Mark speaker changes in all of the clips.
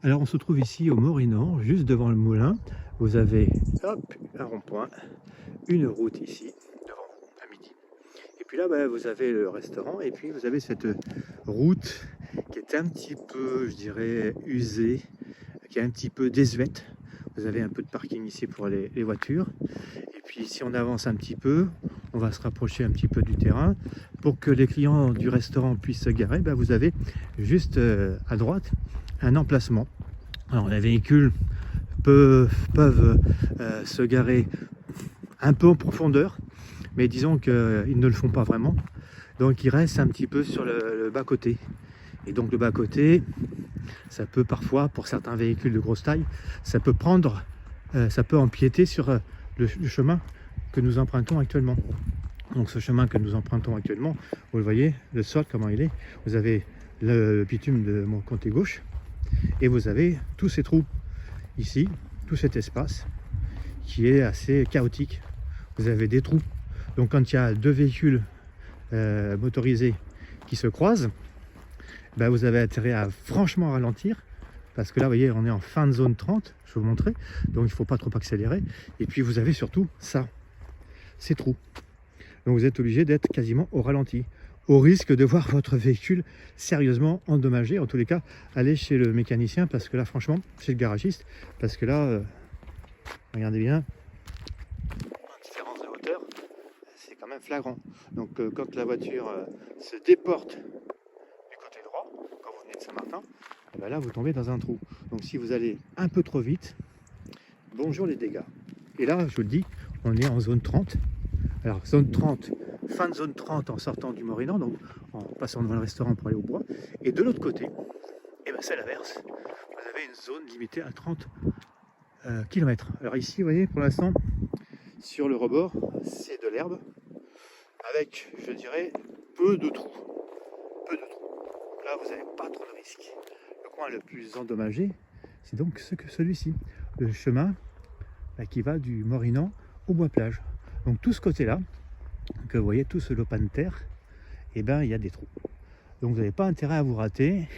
Speaker 1: Alors on se trouve ici au Morinan, juste devant le moulin. Vous avez hop, un rond-point, une route ici, devant vous, à midi. Et puis là, vous avez le restaurant et puis vous avez cette route qui est un petit peu, je dirais, usée, qui est un petit peu désuète. Vous avez un peu de parking ici pour les voitures. Et puis si on avance un petit peu, on va se rapprocher un petit peu du terrain. Pour que les clients du restaurant puissent se garer, vous avez juste à droite un emplacement. Alors les véhicules peuvent se garer un peu en profondeur, mais disons qu'ils ne le font pas vraiment. Donc ils restent un petit peu sur le bas-côté. Et donc le bas-côté, ça peut parfois, pour certains véhicules de grosse taille, ça peut empiéter sur le chemin que nous empruntons actuellement. Donc ce chemin que nous empruntons actuellement, vous le voyez, le sol, comment il est. Vous avez le bitume de mon côté gauche et vous avez tous ces trous ici, tout cet espace qui est assez chaotique. Vous avez des trous. Donc quand il y a deux véhicules motorisés qui se croisent, vous avez intérêt à franchement ralentir parce que là, vous voyez, on est en fin de zone 30, je vais vous montrer, donc il ne faut pas trop accélérer. Et puis vous avez surtout ça, ces trous. Donc vous êtes obligé d'être quasiment au ralenti, au risque de voir votre véhicule sérieusement endommagé. En tous les cas, allez chez le mécanicien, parce que là, franchement, chez le garagiste, parce que là, regardez bien, la différence de hauteur, c'est quand même flagrant. Donc quand la voiture se déporte du côté droit, quand vous venez de Saint-Martin, là vous tombez dans un trou. Donc si vous allez un peu trop vite, bonjour les dégâts. Et là, je vous le dis, on est en zone 30. Alors zone 30, fin de zone 30 en sortant du Morinan, donc en passant devant le restaurant pour aller au bois. Et de l'autre côté, c'est l'inverse. Vous avez une zone limitée à 30 km. Alors ici, vous voyez, pour l'instant, sur le rebord, c'est de l'herbe, avec, je dirais, peu de trous. Peu de trous. Là, vous n'avez pas trop de risques. Le coin le plus endommagé, c'est donc celui-ci. Le chemin qui va du Morinan au Bois-Plage. Donc tout ce côté-là, que vous voyez, tout ce lopin de terre, il y a des trous. Donc vous n'avez pas intérêt à vous rater.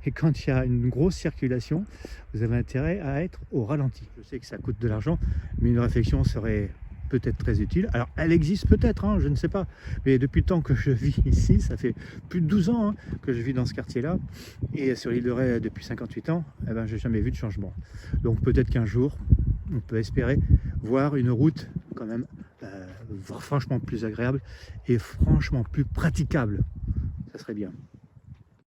Speaker 1: Et quand il y a une grosse circulation, vous avez intérêt à être au ralenti. Je sais que ça coûte de l'argent, mais une réflexion serait peut-être très utile. Alors elle existe peut-être, je ne sais pas. Mais depuis le temps que je vis ici, ça fait plus de 12 ans que je vis dans ce quartier-là. Et sur l'île de Ré depuis 58 ans, je n'ai jamais vu de changement. Donc peut-être qu'un jour, on peut espérer voir une route quand même franchement plus agréable et franchement plus praticable. Ça serait bien.